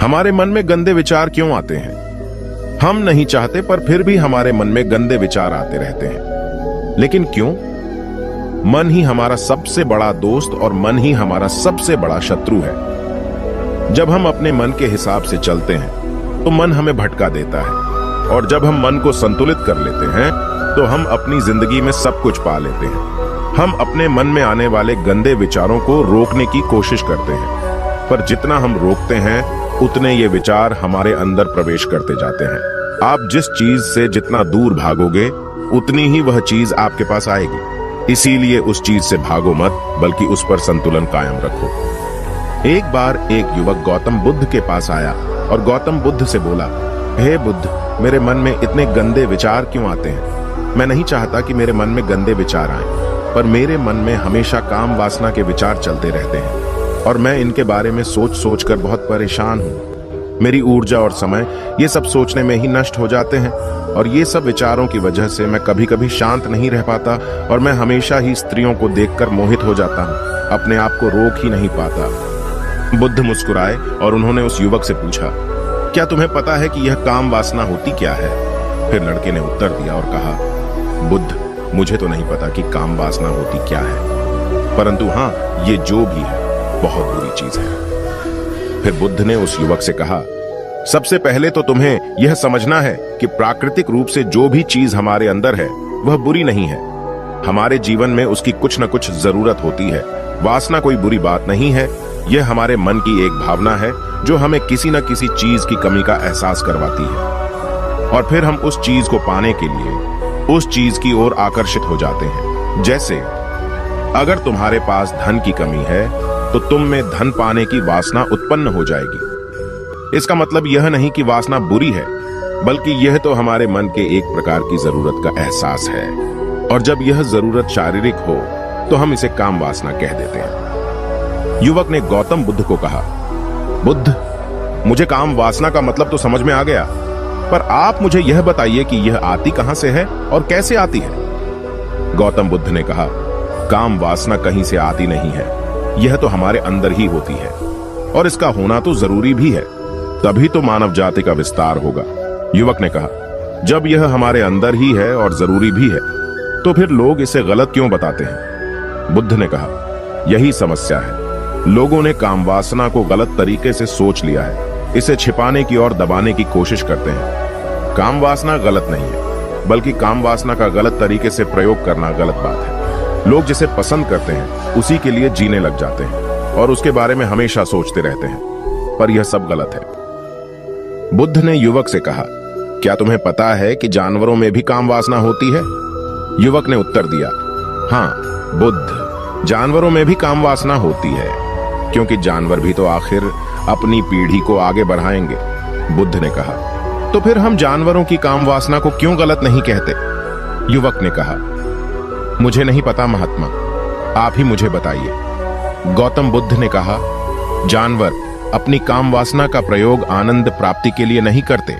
हमारे मन में गंदे विचार क्यों आते हैं? हम नहीं चाहते पर फिर भी हमारे मन में गंदे विचार आते रहते हैं। लेकिन क्यों? मन ही हमारा सबसे बड़ा दोस्त और मन ही हमारा सबसे बड़ा शत्रु है। जब हम अपने मन के हिसाब से चलते हैं तो मन हमें भटका देता है, और जब हम मन को संतुलित कर लेते हैं तो हम अपनी जिंदगी में सब कुछ पा लेते हैं। हम अपने मन में आने वाले गंदे विचारों को रोकने की कोशिश करते हैं, पर जितना हम रोकते हैं उतने ये विचार हमारे अंदर प्रवेश करते जाते हैं। आप जिस चीज से जितना दूर भागोगे उतनी ही वह चीज आपके पास आएगी। इसीलिए उस चीज से भागो मत, बल्कि उस पर संतुलन कायम रखो। एक बार एक युवक गौतम बुद्ध के पास आया और गौतम बुद्ध से बोला, हे बुद्ध, मेरे मन में इतने गंदे विचार क्यों आते हैं? मैं नहीं चाहता कि मेरे मन में गंदे विचार आएं, पर मेरे मन में हमेशा काम वासना के विचार चलते रहते हैं और मैं इनके बारे में सोच सोच कर बहुत परेशान हूँ। मेरी ऊर्जा और समय ये सब सोचने में ही नष्ट हो जाते हैं, और ये सब विचारों की वजह से मैं कभी कभी शांत नहीं रह पाता और मैं हमेशा ही स्त्रियों को देखकर मोहित हो जाता हूँ, अपने आप को रोक ही नहीं पाता। बुद्ध मुस्कुराए और उन्होंने उस युवक से पूछा, क्या तुम्हें पता है कि यह काम वासना होती क्या है? फिर लड़के ने उत्तर दिया और कहा, बुद्ध, मुझे तो नहीं पता कि काम वासना होती क्या है, परंतु हाँ, ये जो भी है बहुत बुरी चीज है। फिर बुद्ध ने उस युवक से कहा, सबसे पहले तो तुम्हें यह समझना है कि प्राकृतिक रूप से जो भी चीज हमारे अंदर है वह बुरी नहीं है। हमारे जीवन में उसकी कुछ न कुछ जरूरत होती है। वासना कोई बुरी बात नहीं है, यह हमारे मन की एक भावना है जो हमें किसी न किसी चीज की कमी का एहसास करवाती है, और फिर हम उस चीज को पाने के लिए उस चीज की ओर आकर्षित हो जाते हैं। जैसे अगर तुम्हारे पास धन की कमी है तो तुम में धन पाने की वासना उत्पन्न हो जाएगी। इसका मतलब यह नहीं कि वासना बुरी है, बल्कि यह तो हमारे मन के एक प्रकार की जरूरत का एहसास है, और जब यह जरूरत शारीरिक हो तो हम इसे काम वासना कह देते हैं। युवक ने गौतम बुद्ध को कहा, बुद्ध, मुझे काम वासना का मतलब तो समझ में आ गया, पर आप मुझे यह बताइए कि यह आती कहां से है और कैसे आती है? गौतम बुद्ध ने कहा, काम वासना कहीं से आती नहीं है, यह तो हमारे अंदर ही होती है, और इसका होना तो जरूरी भी है, तभी तो मानव जाति का विस्तार होगा। युवक ने कहा, जब यह हमारे अंदर ही है और जरूरी भी है तो फिर लोग इसे गलत क्यों बताते हैं? बुद्ध ने कहा, यही समस्या है। लोगों ने काम वासना को गलत तरीके से सोच लिया है, इसे छिपाने की और दबाने की कोशिश करते हैं। काम वासना गलत नहीं है, बल्कि काम वासना का गलत तरीके से प्रयोग करना गलत बात है। लोग जिसे पसंद करते हैं उसी के लिए जीने लग जाते हैं और उसके बारे में हमेशा सोचते रहते हैं, पर यह सब गलत है। बुद्ध ने युवक से कहा, क्या तुम्हें पता है कि जानवरों में भी काम वासना होती है? युवक ने उत्तर दिया, हाँ बुद्ध, जानवरों में भी काम वासना होती है, क्योंकि जानवर भी तो आखिर अपनी पीढ़ी को आगे बढ़ाएंगे। बुद्ध ने कहा, तो फिर हम जानवरों की काम वासना को क्यों गलत नहीं कहते? युवक ने कहा, मुझे नहीं पता महात्मा, आप ही मुझे बताइए। गौतम बुद्ध ने कहा, जानवर अपनी काम वासना का प्रयोग आनंद प्राप्ति के लिए नहीं करते,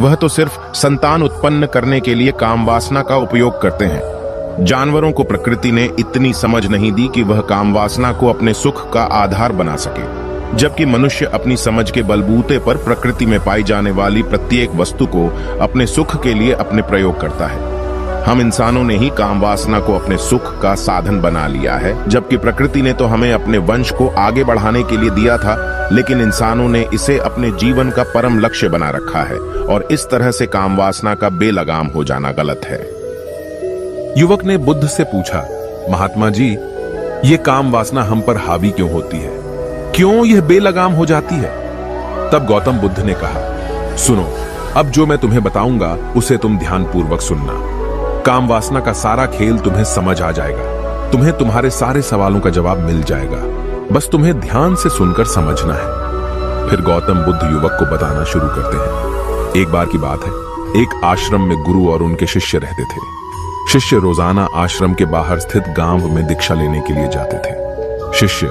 वह तो सिर्फ संतान उत्पन्न करने के लिए काम वासना का उपयोग करते हैं। जानवरों को प्रकृति ने इतनी समझ नहीं दी कि वह काम वासना को अपने सुख का आधार बना सके, जबकि मनुष्य अपनी समझ के बलबूते पर प्रकृति में पाई जाने वाली प्रत्येक वस्तु को अपने सुख के लिए अपने प्रयोग करता है। हम इंसानों ने ही काम वासना को अपने सुख का साधन बना लिया है, जबकि प्रकृति ने तो हमें अपने वंश को आगे बढ़ाने के लिए दिया था, लेकिन इंसानों ने इसे अपने जीवन का परम लक्ष्य बना रखा है, और इस तरह से काम वासना का बेलगाम हो जाना गलत है। युवक ने बुद्ध से पूछा, महात्मा जी, ये काम वासना हम पर हावी क्यों होती है? क्यों यह बेलगाम हो जाती है? तब गौतम बुद्ध ने कहा, सुनो, अब जो मैं तुम्हें बताऊंगा उसे तुम ध्यानपूर्वक सुनना। काम वासना का सारा खेल तुम्हें समझ आ जाएगा, तुम्हें तुम्हारे सारे सवालों का जवाब मिल जाएगा, बस तुम्हें ध्यान से सुनकर समझना है। फिर गौतम बुद्ध युवक को बताना शुरू करते हैं। एक बार की बात है, एक आश्रम में गुरु और उनके शिष्य रहते थे। शिष्य रोजाना आश्रम के बाहर स्थित गांव में दीक्षा लेने के लिए जाते थे। शिष्य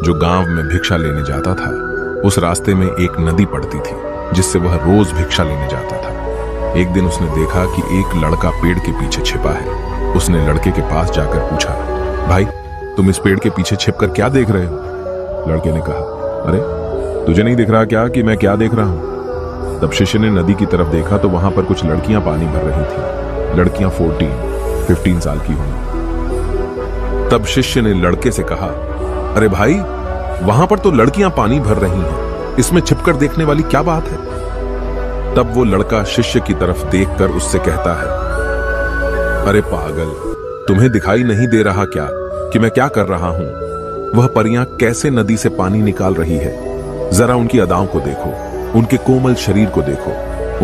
जो गांव में भिक्षा लेने जाता था, उस रास्ते में एक नदी पड़ती थी जिससे वह रोज भिक्षा लेने जाता था। एक दिन उसने देखा कि एक लड़का पेड़ के पीछे छिपा है। उसने लड़के के पास जाकर पूछा, भाई, तुम इस पेड़ के पीछे छिपकर क्या देख रहे हो? लड़के ने कहा, अरे तुझे नहीं दिख रहा क्या कि मैं क्या देख रहा हूं? तब शिष्य ने नदी की तरफ देखा तो वहां पर कुछ लड़कियां पानी भर रही थी। लड़कियां 15 साल की होंगी। तब शिष्य ने लड़के से कहा, अरे भाई, वहां पर तो लड़कियां पानी भर रही हैं, इसमें छिपकर देखने वाली क्या बात है? तब वो लड़का शिष्य की तरफ देखकर उससे कहता है, अरे पागल, तुम्हें दिखाई नहीं दे रहा क्या कि मैं क्या कर रहा हूं? वह परियां कैसे नदी से पानी निकाल रही है। जरा उनकी अदाओं को देखो, उनके कोमल शरीर को देखो,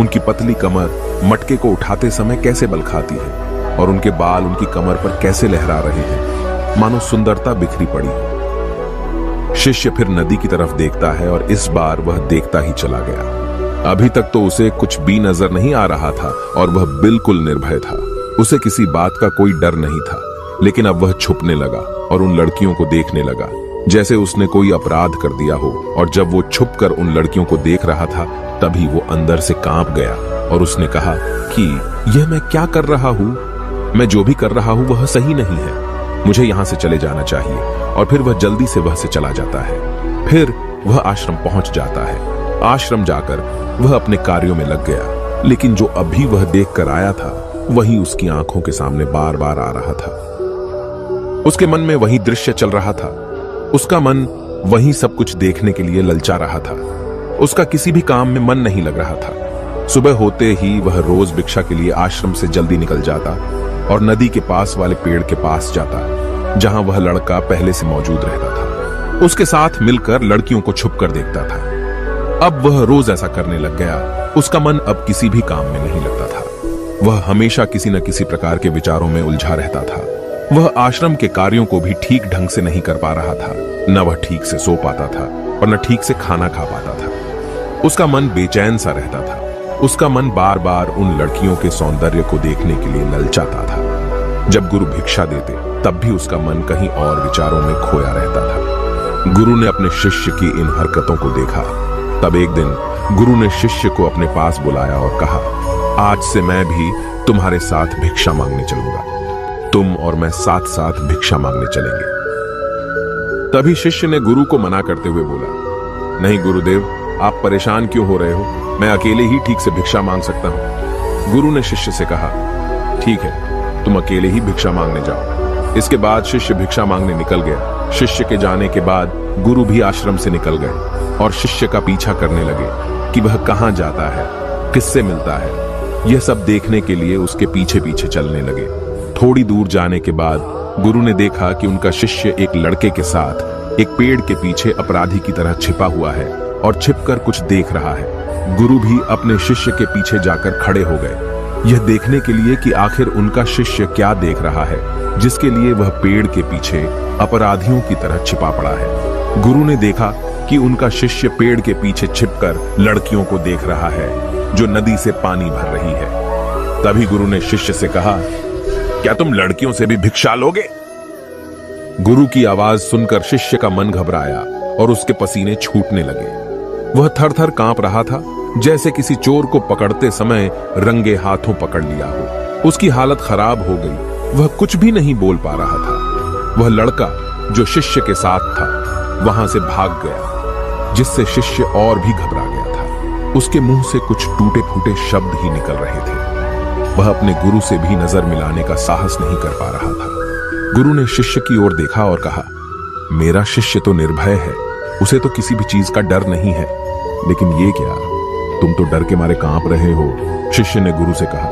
उनकी पतली कमर मटके को उठाते समय कैसे बल खाती है और उनके बाल उनकी कमर पर कैसे लहरा रहे हैं, मानो सुंदरता बिखरी पड़ी हो। शिष्य फिर नदी की तरफ देखता है और इस बार वह देखता ही चला गया। अभी तक तो उसे कुछ भी नजर नहीं आ रहा था और वह बिल्कुल निर्भय था। उसे किसी बात का कोई डर नहीं था, लेकिन अब वह छुपने लगा और उन लड़कियों को देखने लगा जैसे उसने कोई अपराध कर दिया हो। और जब वो छुपकर उन लड़कियों को देख रहा था तभी वो अंदर से कांप गया और उसने कहा कि यह मैं क्या कर रहा हूं? मैं जो भी कर रहा हूं वह सही नहीं है, मुझे यहां से चले जाना चाहिए। और फिर वह जल्दी से वह से चला जाता है। फिर वह आश्रम पहुंच जाता है। आश्रम जाकर वह अपने कार्यों में लग गया, लेकिन जो अभी वह देख कर आया था वही उसकी आंखों के सामने बार बार आ रहा था। उसके मन में वही दृश्य चल रहा था। उसका मन वही सब कुछ देखने के लिए ललचा रहा था। उसका किसी भी काम में मन नहीं लग रहा था। सुबह होते ही वह रोज भिक्षा के लिए आश्रम से जल्दी निकल जाता और नदी के पास वाले पेड़ के पास जाता जहां वह लड़का पहले से मौजूद रहता था। उसके साथ मिलकर लड़कियों को छुपकर देखता था। अब वह रोज ऐसा करने लग गया। उसका मन अब किसी भी काम में नहीं लगता था। वह हमेशा किसी न किसी प्रकार के विचारों में उलझा रहता था। वह आश्रम के कार्यों को भी ठीक ढंग से नहीं कर पा रहा था। न वह ठीक से सो पाता था और न ठीक से खाना खा पाता था। उसका मन बेचैन सा रहता था। उसका मन बार बार उन लड़कियों के सौंदर्य को देखने के लिए ललचाता था। जब गुरु भिक्षा देते तब भी उसका मन कहीं और विचारों में खोया रहता था। गुरु ने अपने शिष्य की इन हरकतों को देखा। तब एक दिन गुरु ने शिष्य को अपने पास बुलाया और कहा, आज से मैं भी तुम्हारे साथ भिक्षा मांगने चलूंगा। तुम और मैं साथ साथ भिक्षा मांगने चलेंगे। तभी शिष्य ने गुरु को मना करते हुए बोला, नहीं गुरुदेव, आप परेशान क्यों हो रहे हो? मैं अकेले ही ठीक से भिक्षा मांग सकता हूं। गुरु ने शिष्य से कहा, ठीक है, तुम अकेले ही भिक्षा मांगने जाओ। इसके बाद शिष्य भिक्षा मांगने निकल गया। शिष्य के जाने के बाद गुरु भी आश्रम से निकल गए और शिष्य का पीछा करने लगे कि वह कहां जाता है, किससे मिलता है। यह सब देखने के लिए उसके पीछे पीछे चलने लगे। थोड़ी दूर जाने के बाद गुरु ने देखा कि उनका शिष्य एक लड़के के साथ एक पेड़ के पीछे अपराधी की तरह छिपा हुआ है और छिपकर कुछ देख रहा है। गुरु भी अपने शिष्य के पीछे जाकर खड़े हो गए, यह देखने के लिए कि आखिर उनका शिष्य क्या देख रहा है जिसके लिए वह पेड़ के पीछे अपराधियों की तरह छिपा पड़ा है। गुरु ने देखा कि उनका शिष्य पेड़ के पीछे छिपकर लड़कियों को देख रहा है जो नदी से पानी भर रही है। तभी गुरु ने शिष्य से कहा, क्या तुम लड़कियों से भी भिक्षा लोगे? गुरु की आवाज सुनकर शिष्य का मन घबराया और उसके पसीने छूटने लगे। वह थर थर कांप रहा था, जैसे किसी चोर को पकड़ते समय रंगे हाथों पकड़ लिया हो। उसकी हालत खराब हो गई। वह कुछ भी नहीं बोल पा रहा था। वह लड़का जो शिष्य के साथ था वहां से भाग गया, जिससे शिष्य और भी घबरा गया था। उसके मुंह से कुछ टूटे फूटे शब्द ही निकल रहे थे। वह अपने गुरु से भी नजर मिलाने का साहस नहीं कर पा रहा था। गुरु ने शिष्य की ओर देखा और कहा, मेरा शिष्य तो निर्भय है, उसे तो किसी भी चीज का डर नहीं है, लेकिन ये क्या, तुम तो डर के मारे कांप रहे हो। शिष्य ने गुरु से कहा,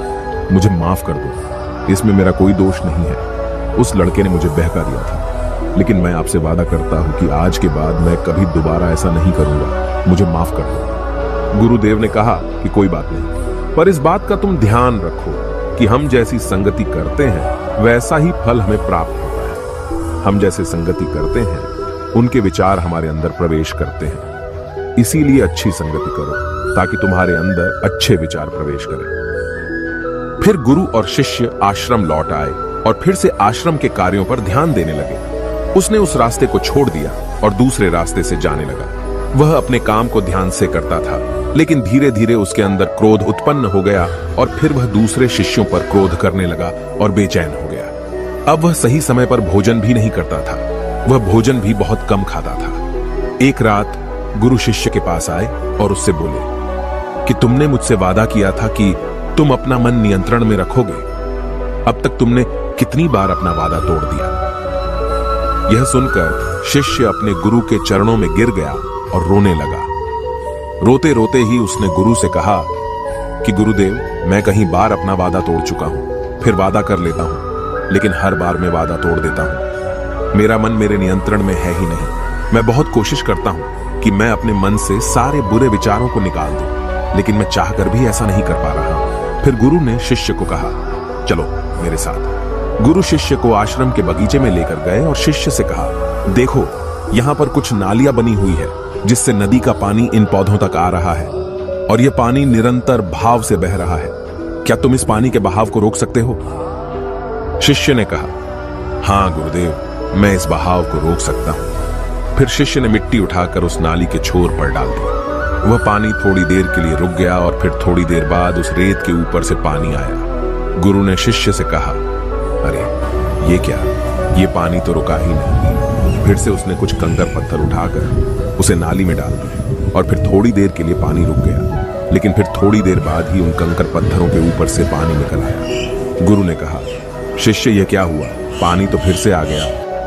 मुझे माफ कर दो, इसमें मेरा कोई दोष नहीं है। उस लड़के ने मुझे बहका दिया था, लेकिन मैं आपसे वादा करता हूं कि आज के बाद मैं कभी दोबारा ऐसा नहीं करूंगा। मुझे माफ कर दो। गुरुदेव ने कहा कि कोई बात नहीं, पर इस बात का तुम ध्यान रखो कि हम जैसी संगति करते हैं वैसा ही फल हमें प्राप्त होता है। हम जैसे संगति करते हैं उनके विचार हमारे अंदर प्रवेश करते हैं। इसीलिए अच्छी संगति करो ताकि तुम्हारे अंदर अच्छे विचार प्रवेश करें। फिर गुरु और शिष्य आश्रम लौट आए और फिर से आश्रम के कार्यों पर ध्यान देने लगे। उसने उस रास्ते को छोड़ दिया और दूसरे रास्ते से जाने लगा। वह अपने काम को ध्यान से करता था, लेकिन धीरे धीरे उसके अंदर क्रोध उत्पन्न हो गया और फिर वह दूसरे शिष्यों पर क्रोध करने लगा और बेचैन हो गया। अब वह सही समय पर भोजन भी नहीं करता था। वह भोजन भी बहुत कम खाता था। एक रात गुरु शिष्य के पास आए और उससे बोले कि तुमने मुझसे वादा किया था कि तुम अपना मन नियंत्रण में रखोगे। अब तक तुमने कितनी बार अपना वादा तोड़ दिया। यह सुनकर शिष्य अपने गुरु के चरणों में गिर गया और रोने लगा। रोते रोते ही उसने गुरु से कहा कि गुरुदेव, मैं कहीं बार अपना वादा तोड़ चुका हूं, फिर वादा कर लेता हूं, लेकिन हर बार मैं वादा तोड़ देता हूं। मेरा मन मेरे नियंत्रण में है ही नहीं। मैं बहुत कोशिश करता हूं कि मैं अपने मन से सारे बुरे विचारों को निकाल दूं, लेकिन मैं चाहकर भी ऐसा नहीं कर पा रहा हूं। फिर गुरु ने शिष्य को कहा, चलो मेरे साथ। गुरु शिष्य को आश्रम के बगीचे में लेकर गए और शिष्य से कहा, देखो यहां पर कुछ नालियां बनी हुई है जिससे नदी का पानी इन पौधों तक आ रहा है, और यह पानी निरंतर भाव से बह रहा है। क्या तुम इस पानी के बहाव को रोक सकते हो? शिष्य ने कहा, हां गुरुदेव, मैं इस बहाव को रोक सकता हूं। फिर शिष्य ने मिट्टी उठाकर उस नाली के छोर पर डाल दी। वह पानी थोड़ी देर के लिए रुक गया और फिर थोड़ी देर बाद उस रेत के ऊपर से पानी आया। गुरु ने शिष्य से कहा, अरे ये क्या, ये पानी तो रुका ही नहीं। फिर से उसने कुछ कंकर पत्थर उठाकर उसे नाली में डाल दिया और फिर थोड़ी देर के लिए पानी रुक गया, लेकिन फिर थोड़ी देर बाद ही उन कंकर पत्थरों के ऊपर से पानी निकल आया। गुरु ने कहा, शिष्य ये क्या हुआ? पानी तो फिर से आ गया।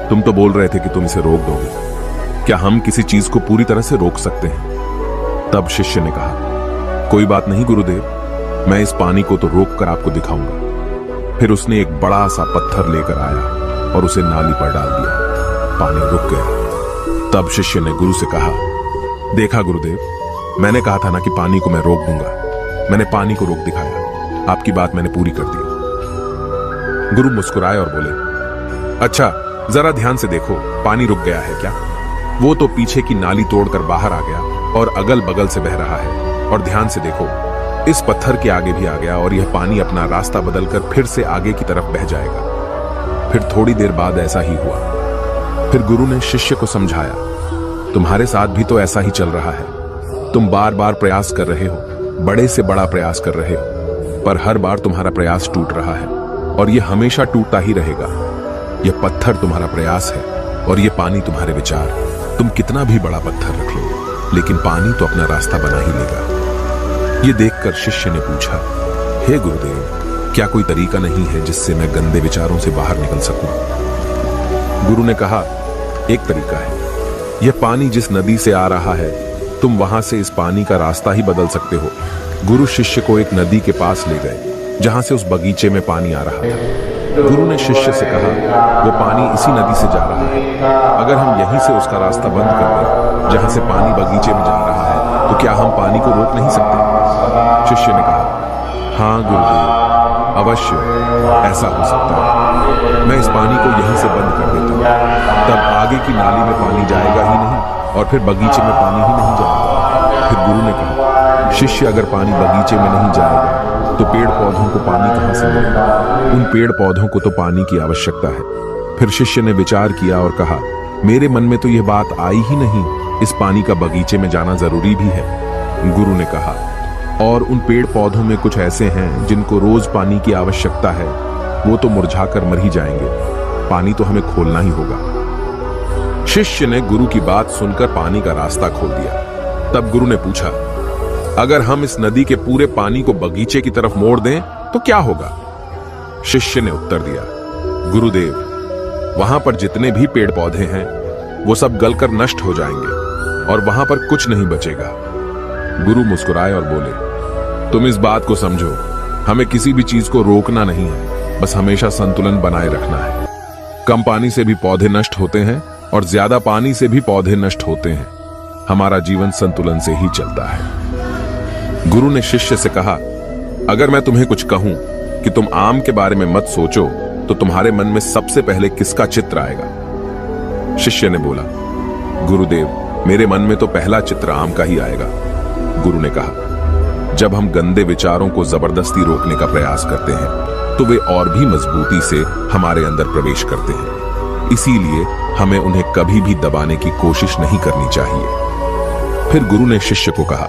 तुम तो बोल रहे थे कि तुम इसे रोक दोगे। क्या हम किसी चीज को पूरी तरह से रोक सकते हैं? तब शिष्य ने कहा, कोई बात नहीं गुरुदेव, मैं इस पानी को तो रोक कर आपको दिखाऊंगा। फिर उसने एक बड़ा सा पत्थर लेकर आया और उसे नाली पर डाल दिया। पानी रुक गया। तब शिष्य ने गुरु से कहा, देखा गुरुदेव, मैंने कहा था ना कि पानी को मैं रोक दूंगा। मैंने पानी को रोक दिखाया। आपकी बात मैंने पूरी कर दी। गुरु मुस्कुराए और बोले, अच्छा जरा ध्यान से देखो, पानी रुक गया है क्या? वो तो पीछे की नाली तोड़कर बाहर आ गया और अगल बगल से बह रहा है। और ध्यान से देखो, इस पत्थर के आगे भी आ गया और यह पानी अपना रास्ता बदलकर फिर से आगे की तरफ बह जाएगा। फिर थोड़ी देर बाद ऐसा ही हुआ। फिर गुरु ने शिष्य को समझाया, तुम्हारे साथ भी तो ऐसा ही चल रहा है। तुम बार बार प्रयास कर रहे हो, बड़े से बड़ा प्रयास कर रहे हो, पर हर बार तुम्हारा प्रयास टूट रहा है और यह हमेशा टूटता ही रहेगा। यह पत्थर तुम्हारा प्रयास है और यह पानी तुम्हारे विचार। तुम कितना भी बड़ा पत्थर रख लो, लेकिन पानी तो अपना रास्ता बना ही लेगा। यह देखकर शिष्य ने पूछा, हे गुरुदेव, क्या कोई तरीका नहीं है जिससे मैं गंदे विचारों से बाहर निकल सकूं? गुरु ने कहा, एक तरीका है। यह पानी जिस नदी से आ रहा है, तुम वहां से इस पानी का रास्ता ही बदल सकते हो। गुरु शिष्य को एक नदी के पास ले गए जहां से उस बगीचे में पानी आ रहा था। गुरु ने शिष्य से कहा, वो पानी इसी नदी से जा रहा है। अगर हम यहीं से उसका रास्ता बंद कर दें जहां से पानी बगीचे में जा रहा है, तो क्या हम पानी को रोक नहीं सकते? शिष्य ने कहा, हाँ गुरुदेव, अवश्य ऐसा हो सकता है। मैं इस पानी को यहीं से बंद कर देता हूँ, तब आगे की नाली में पानी जाएगा ही नहीं और फिर बगीचे में पानी ही नहीं जाएगा। फिर गुरु ने कहा, शिष्य अगर पानी बगीचे में नहीं जाएगा तो पेड़ पौधों को पानी कहां से मिलेगा? उन पेड़ पौधों को तो पानी की आवश्यकता है। फिर शिष्य ने विचार किया और कहा, मेरे मन में तो यह बात आई ही नहीं, इस पानी का बगीचे में जाना जरूरी भी है। गुरु ने कहा, और उन पेड़ पौधों में कुछ ऐसे हैं जिनको रोज पानी की आवश्यकता है, वो तो मुरझाकर मर ही जाएंगे। पानी तो हमें खोलना ही होगा। शिष्य ने गुरु की बात सुनकर पानी का रास्ता खोल दिया। तब गुरु ने पूछा, अगर हम इस नदी के पूरे पानी को बगीचे की तरफ मोड़ दें तो क्या होगा? शिष्य ने उत्तर दिया, गुरुदेव, वहां पर जितने भी पेड़ पौधे हैं वो सब गलकर नष्ट हो जाएंगे और वहां पर कुछ नहीं बचेगा। गुरु मुस्कुराए और बोले, तुम इस बात को समझो, हमें किसी भी चीज को रोकना नहीं है, बस हमेशा संतुलन बनाए रखना है। कम पानी से भी पौधे नष्ट होते हैं और ज्यादा पानी से भी पौधे नष्ट होते हैं। हमारा जीवन संतुलन से ही चलता है। गुरु ने शिष्य से कहा, अगर मैं तुम्हें कुछ कहूं कि तुम आम के बारे में मत सोचो, तो तुम्हारे मन में सबसे पहले किसका चित्र आएगा? शिष्य ने बोला, गुरुदेव, मेरे मन में तो पहला चित्र आम का ही आएगा। गुरु ने कहा, जब हम गंदे विचारों को जबरदस्ती रोकने का प्रयास करते हैं तो वे और भी मजबूती से हमारे अंदर प्रवेश करते हैं। इसीलिए हमें उन्हें कभी भी दबाने की कोशिश नहीं करनी चाहिए। फिर गुरु ने शिष्य को कहा,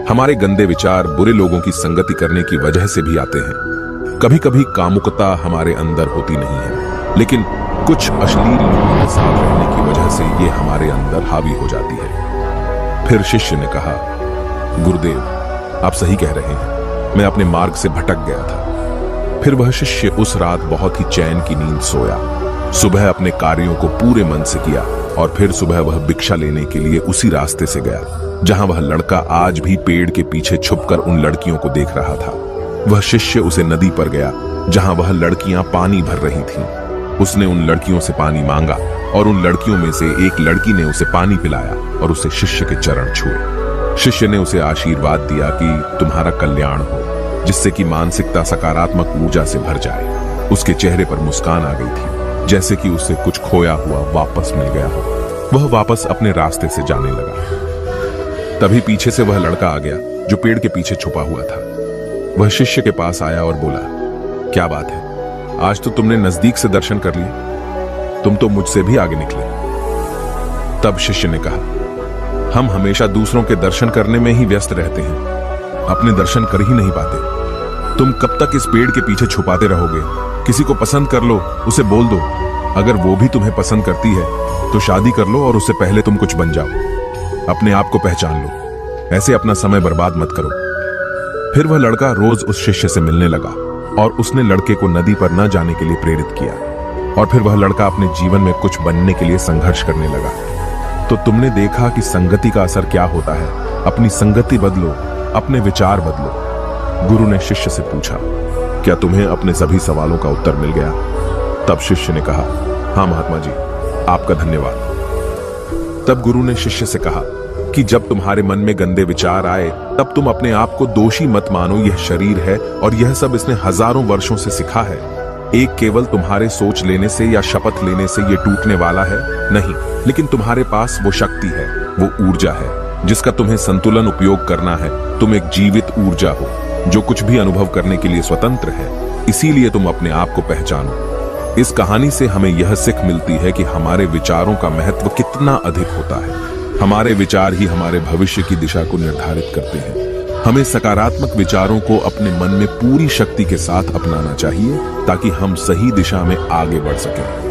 हमारे गंदे विचार बुरे लोगों की संगति करने की वजह से भी आते हैं। कभी कभी कामुकता हमारे अंदर होती नहीं है, लेकिन कुछ अश्लील लोगों के साथ रहने की वजह से ये हमारे अंदर हावी हो जाती है। फिर शिष्य ने कहा, गुरुदेव, आप सही कह रहे हैं, मैं अपने मार्ग से भटक गया था। फिर वह शिष्य उस रात बहुत ही चैन की नींद सोया। सुबह अपने कार्यों को पूरे मन से किया और फिर सुबह वह भिक्षा लेने के लिए उसी रास्ते से गया जहां वह लड़का आज भी पेड़ के पीछे छुपकर उन लड़कियों को देख रहा था। वह शिष्य उसे नदी पर गया जहां वह लड़कियां पानी भर रही थीं। उसने उन लड़कियों से पानी मांगा और उन लड़कियों में से एक लड़की ने उसे पानी पिलाया और उसे शिष्य के चरण छुए। शिष्य ने उसे आशीर्वाद दिया कि तुम्हारा कल्याण हो, जिससे कि मानसिकता सकारात्मक ऊर्जा से भर जाए। उसके चेहरे पर मुस्कान आ गई थी, जैसे कि उसे कुछ खोया हुआ वापस मिल गया हो। वह वापस अपने रास्ते से जाने लगा। तभी पीछे से वह लड़का आ गया जो पेड़ के पीछे छुपा हुआ था। वह शिष्य के पास आया और बोला, क्या बात है, आज तो तुमने नजदीक से दर्शन कर लिए, तुम तो मुझसे भी आगे निकले। तब शिष्य ने कहा, हम हमेशा दूसरों के दर्शन करने में ही व्यस्त रहते हैं, अपने दर्शन कर ही नहीं पाते। तुम कब तक इस पेड़ के पीछे छुपाते रहोगे? किसी को पसंद कर लो, उसे बोल दो। अगर वो भी तुम्हें पसंद करती है तो शादी कर लो और उससे पहले तुम कुछ बन जाओ। अपने आप को पहचान लो, ऐसे अपना समय बर्बाद मत करो। फिर वह लड़का रोज उस शिष्य से मिलने लगा और उसने लड़के को नदी पर न जाने के लिए प्रेरित किया। और फिर वह लड़का अपने जीवन में कुछ बनने के लिए संघर्ष करने लगा। तो तुमने देखा कि संगति का असर क्या होता है। अपनी संगति बदलो, अपने विचार बदलो। गुरु ने शिष्य से पूछा, क्या तुम्हें अपने सभी सवालों का उत्तर मिल गया? तब शिष्य ने कहा, हाँ महात्मा जी, आपका धन्यवाद। तब गुरु ने शिष्य से कहा कि जब तुम्हारे मन में गंदे विचार आए तब तुम अपने आप को दोषी मत मानो। यह शरीर है और यह सब इसने हजारों वर्षों से सीखा है। एक केवल तुम्हारे सोच लेने से या शपथ लेने से यह टूटने वाला है नहीं, लेकिन तुम्हारे पास वो शक्ति है, वो ऊर्जा है जिसका तुम्हें संतुलन उपयोग करना है। तुम एक जीवित ऊर्जा हो जो कुछ भी अनुभव करने के लिए स्वतंत्र है। इसीलिए तुम अपने आप को पहचानो। इस कहानी से हमें यह सीख मिलती है कि हमारे विचारों का महत्व कितना अधिक होता है। हमारे विचार ही हमारे भविष्य की दिशा को निर्धारित करते हैं। हमें सकारात्मक विचारों को अपने मन में पूरी शक्ति के साथ अपनाना चाहिए ताकि हम सही दिशा में आगे बढ़ सकें।